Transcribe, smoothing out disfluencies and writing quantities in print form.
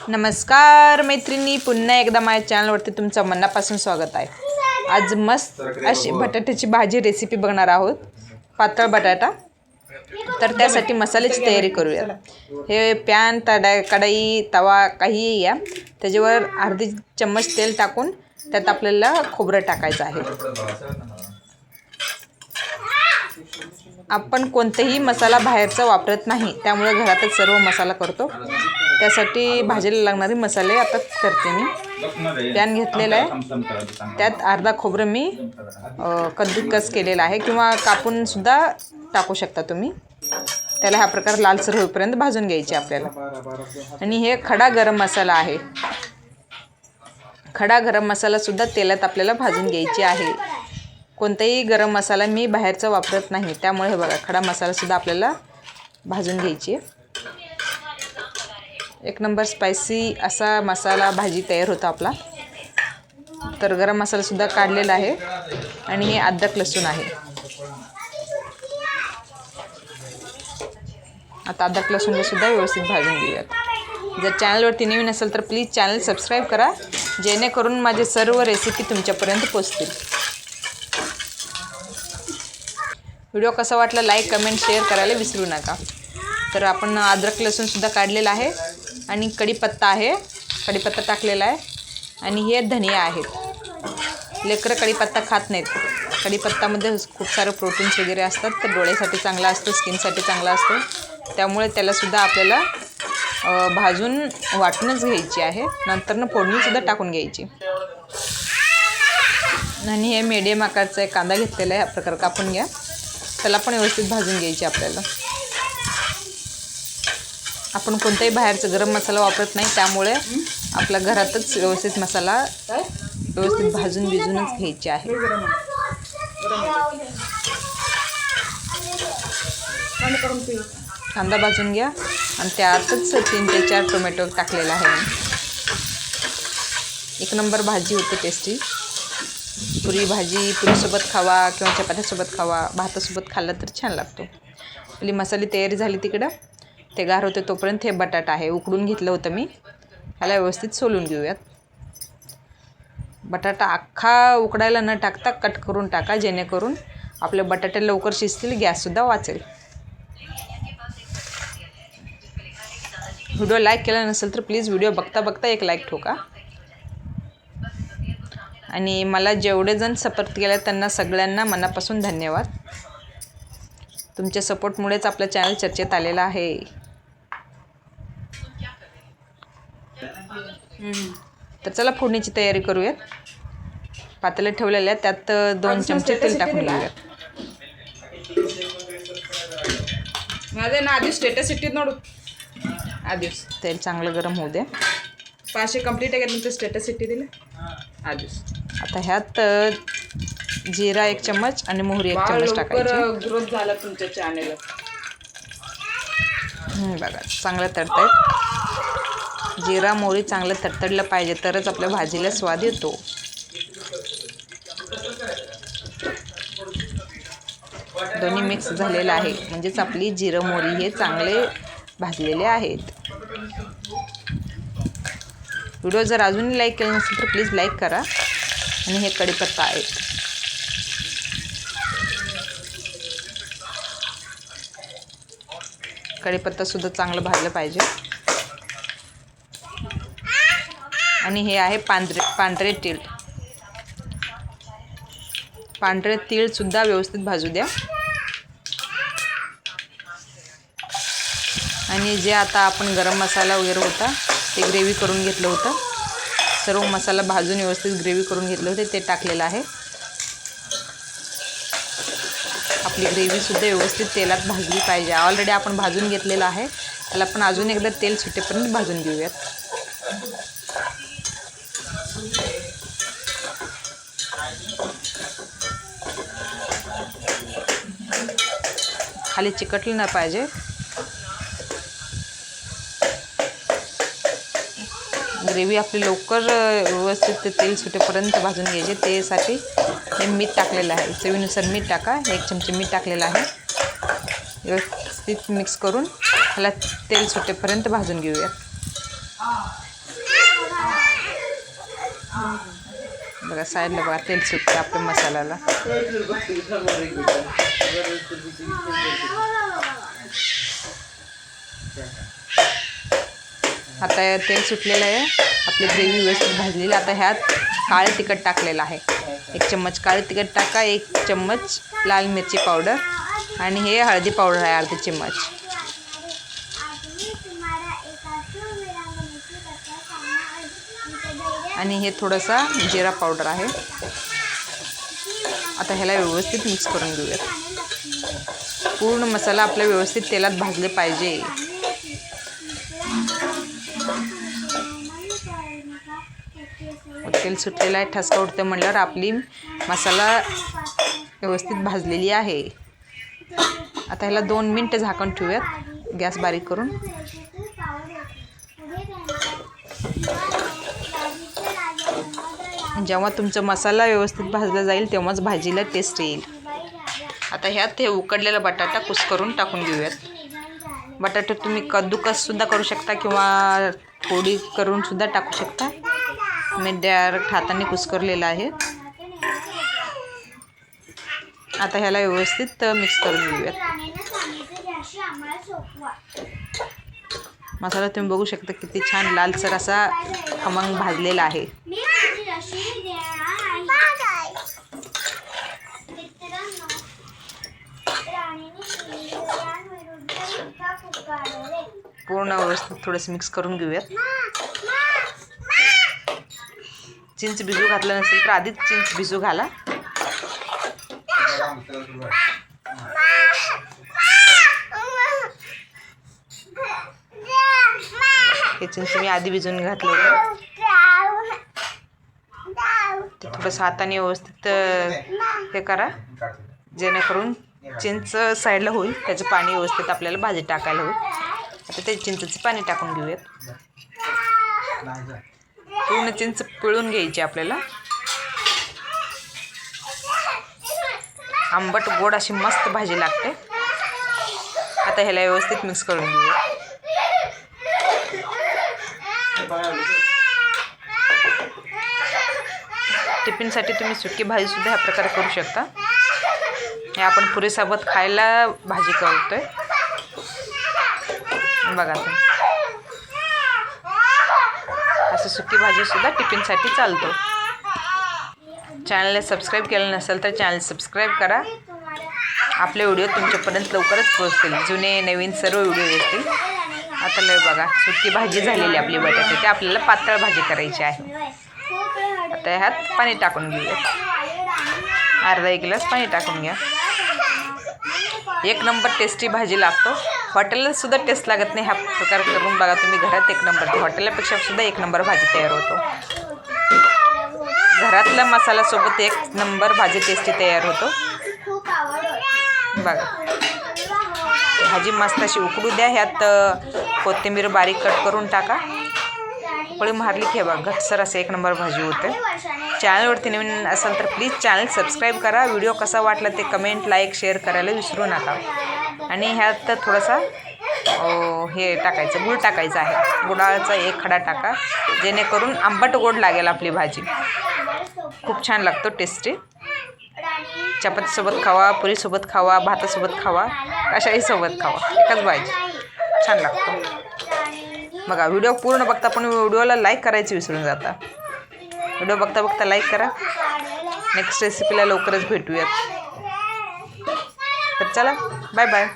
नमस्कार मैत्रिणी, पुन्हा एकदा माझ्या चॅनलवरती तुमचं मनापासून स्वागत आहे। आज मस्त अशी बटाट्याची भाजी रेसिपी बघणार आहोत, पातळ बटाटा। तर त्यासाठी मसाल्याची तयारी करूया। हे पॅन, कढई, तवा काहीही या, त्याच्यावर अर्धी चम्मच तेल टाकून त्यात आपल्याला खोबरं टाकायचं आहे। आपण कोणतेही मसाला बाहेरचा वापरत नाही, त्यामुळे घरातच सर्व मसाला करतो। त्यासाठी भाजीला लागणारे मसाले आता करते मी। पॅन घेतलेला आहे, त्यात अर्धा खोबरं मी कद्दूकस केलेला आहे किंवा कापून सुद्धा टाकू शकता तुम्ही। त्याला हा प्रकार लालसर होईपर्यंत भाजून घ्यायचे आपल्याला। आणि हे खडा गरम मसाला आहे। खडा गरम मसाला सुद्धा तेलात आपल्याला भाजून घ्यायची आहे। कोणताही गरम मसाला मी बाहेरचा वापरत नाही, त्यामुळे हे बघा खडा मसाला सुद्धा आपल्याला भाजून घ्यायची आहे। एक नंबर स्पायसी असा मसाला भाजी तयार होतो आपला। तर गरम मसाला सुद्धा काढलेला आहे आणि हे अद्रक लसूण आहे। आता अद्रक लसूण सुद्धा व्यवस्थित भाजून घेऊयात। जर चॅनलवरती नवीन असेल तर प्लीज चॅनल सबस्क्राईब करा, जेणेकरून माझे सर्व रेसिपी तुमच्यापर्यंत पोहोचतील। व्हिडिओ कसा वाटला लाईक, कमेंट, शेअर करायला विसरू नका। तर आपण अद्रक लसूण सुद्धा काढलेला आहे आणि कढीपत्ता आहे, कढीपत्ता टाकलेला आहे आणि हे धनिया आहेत। लेकरं कढीपत्ता खात नाहीत। कढीपत्तामध्ये खूप सारे प्रोटीन्स वगैरे असतात, तर डोळ्यासाठी चांगला असतो, स्किनसाठी चांगला असतो। त्यामुळे त्याला सुद्धा आपल्याला भाजून वाटूनच घ्यायची आहे, नंतरनं फोडणीसुद्धा टाकून घ्यायची। आणि हे मीडियम आकारचा एक कांदा घेतलेला आहे, हा प्रकार कापून घ्या। त्याला पण व्यवस्थित भाजून घ्यायची आपल्याला। आपण कोणताही बाहेरचा गरम मसाला वापरत नाही, त्यामुळे आपल्या घरातच व्यवस्थित मसाला व्यवस्थित भाजूनच घ्यायचे आहे। कांदा भाजून घ्या आणि त्यातच 3 ते 4 टोमॅटो टाकलेला आहे। एक नंबर भाजी होते टेस्टी। पुरीसोबत खावा किंवा चपात्यासोबत खावा, भातासोबत खाल्लं तर छान लागतो। आपली मसाली तयारी झाली तिकडं, ते गार होते तोपर्यंत हे बटाटा आहे, उकडून घेतलं होतं मी, ह्याला व्यवस्थित सोलून घेऊयात। बटाटा अख्खा उकडायला न टाकता कट करून टाका, जेणेकरून आपले बटाटे लवकर शिजतील, गॅससुद्धा वाचेल। व्हिडिओ लाईक केला नसेल तर प्लीज व्हिडिओ बघता बघता एक लाईक ठोका। आणि मला जेवढे जण सपोर्ट केले त्यांना सगळ्यांना मनापासून धन्यवाद। तुमच्या सपोर्टमुळेच आपलं चॅनल चर्चेत आलेलं आहे। तर चला फोडणीची तयारी करूयात। पातेलं ठेवलेलं आहे, त्यात 2 चमचे तेल टाकून घेऊयात। माझे ना आधी स्टेटस इट्टी नोडू आधीच तेल चांगलं गरम होऊ द्या। 500 कंप्लीट आहे नंतर स्टेटस इट्टी दिले आधीच। आता ह्यात जिरा 1 चम्मच आणि मोहरी 1 चम्मच टाकायची। ग्रोथ झाला तुमच्या चॅनलला। बघा चांगलं तडतड, जिरा मोहरी चांगलं तडतडलं पाहिजे, तरच आपल्या भाजीला स्वाद येतो। दोन्ही मिक्स झालेलं आहे, म्हणजेच आपली जिरं मोहरी हे चांगले भाजलेले आहेत। व्हिडिओ जर अजूनही लाईक केला नसेल तर प्लीज लाईक करा। आणि हे कढीपत्ता आहे, कढीपत्तासुद्धा चांगलं भाजलं पाहिजे। आणि हे आहे पांढरे तीळ, पांढरे तीळसुद्धा व्यवस्थित भाजू द्या। आणि जे आता आपण गरम मसाला वगैरे होता ते ग्रेव्ही करून घेतलं होतं, सर्व मसाला भाजून व्यवस्थित ग्रेव्ही करून घेतले होते, ते टाकलेलं आहे। आपली ग्रेव्हीसुद्धा व्यवस्थित तेलात भाजली पाहिजे। ऑलरेडी आपण भाजून घेतलेलं आहे, त्याला पण अजून एकदा तेल सुटेपर्यंत भाजून घेऊयात। खाली चिकटलं नाही पाहिजे। ग्रेव्ही आपली लवकर व्यवस्थित तेल सुटेपर्यंत भाजून घ्यायची, त्यासाठी हे मीठ टाकलेलं आहे। चवीनुसार मीठ टाका, 1 चमचे मीठ टाकलेलं आहे। व्यवस्थित मिक्स करून ह्याला तेल सुटेपर्यंत भाजून घेऊयात। बघा साईडला बघा तेल सुटतं आपल्या मसाल्याला. आता तेल सुटलेलं आहे, आपली ग्रेव्ही व्यवस्थित भाजलेली. आता ह्यात काळे तिखट टाकलेलं आहे. 1 चम्मच काळे तिखट टाका, 1 चम्मच लाल मिरची पावडर आणि हे हळदी पावडर आहे अर्धा चम्मच. आणि हे थोडासा जिरा पावडर आहे. आता ह्याला व्यवस्थित मिक्स करून घेऊयात. पूर्ण मसाला आपला व्यवस्थित तेलात भाजले पाहिजे. तेल सुटलेलं आहे, ठसका उठते म्हटल्यावर आपली मसाला व्यवस्थित भाजलेली आहे. आता ह्याला 2 मिनटं झाकण ठेवूयात गॅस बारीक करून. जेव्हा तुमचा मसाला व्यवस्थित भाजला जाईल तेव्हाच भाजीला टेस्ट येईल. आता ह्यात हे उकडलेला बटाटा कुस्करून टाकून घेऊयात. बटाटा तुम्ही कद्दूकससुद्धा करू शकता किंवा थोडी करून सुद्धा टाकू शकता. मी डायरेक्ट हाताने कुस्करलेला आहे. आता ह्याला व्यवस्थित मिक्स करून घेऊयात. मसाला तुम्ही बघू शकता किती छान लालसर असा खमंग भाजलेला आहे. पूर्ण व्यवस्थित थोडंसं मिक्स करून घेऊयात. चिंच भिजू घातलं नसेल तर आधीच चिंच भिजू घाला. हे चिंच मी आधी भिजून घातलं होतं. ते थोडंसं हाताने व्यवस्थित हे करा जेणेकरून चिंच साईडला होईल. त्याचं पाणी व्यवस्थित आपल्याला भाजी टाकायला होईल. आता ते चिंचेचं पाणी टाकून घेऊयात. पूर्ण चिंच पिळून घ्यायची आपल्याला. आंबट गोड अशी मस्त भाजी लागते. आता ह्याला व्यवस्थित मिक्स करून घेऊया. टिफिनसाठी तुम्ही सुकी भाजीसुद्धा ह्या प्रकारे करू शकता. हे आपण पुरीसोबत खायला भाजी करतोय बघा. असं सुकी भाजीसुद्धा टिफिनसाठी चालतो. चॅनलला सबस्क्राईब केलं नसेल तर चॅनल सबस्क्राईब करा. आपले व्हिडिओ तुमच्यापर्यंत लवकरच पोहोचतील. जुने नवीन सर्व व्हिडिओ येतील. आता लय बघा सुकी भाजी झालेली आपली बटाट्याची. आपल्याला पातळ भाजी करायची आहे. आता ह्यात पाणी टाकून घेऊया. अर्धा 1 ग्लास पाणी टाकून घ्या. 1 नंबर टेस्टी भाजी लागतो. हॉटेलला सुद्धा टेस्ट लागत नाही. ह्या प्रकार करून बघा तुम्ही घरात 1 नंबर. हॉटेलपेक्षा सुद्धा 1 नंबर भाजी तयार होतो. घरातल्या मसाल्यासोबत 1 नंबर भाजी टेस्टी तयार होतो बघा. भाजी मस्त अशी उकडू द्या. ह्यात कोथिंबीर बारीक कट करून टाका. पळी मारली की बघा घटसर असं 1 नंबर भाजी होते. चॅनलवरती नवीन असेल तर प्लीज चॅनल सबस्क्राईब करा. व्हिडिओ कसा वाटला ते कमेंट लाईक शेअर करायला विसरू नका. आणि ह्यात थोडासा हे टाकायचं गूळ टाकायचं आहे. गुळाचा 1 खडा टाका जेणेकरून आंबट गोड लागेल आपली भाजी. खूप छान लागतो टेस्टी. चपातीसोबत खावा, पुरीसोबत खावा, भातासोबत खावा, कशाही सोबत खावा. एकच भाजी छान लागतो बघा. व्हिडिओ पूर्ण बघता पण व्हिडिओला लाईक करायचं विसरून जाता. व्हिडिओ बघता बघता लाईक करा. नेक्स्ट रेसिपीला लवकरच भेटूयात. तर चला बाय बाय.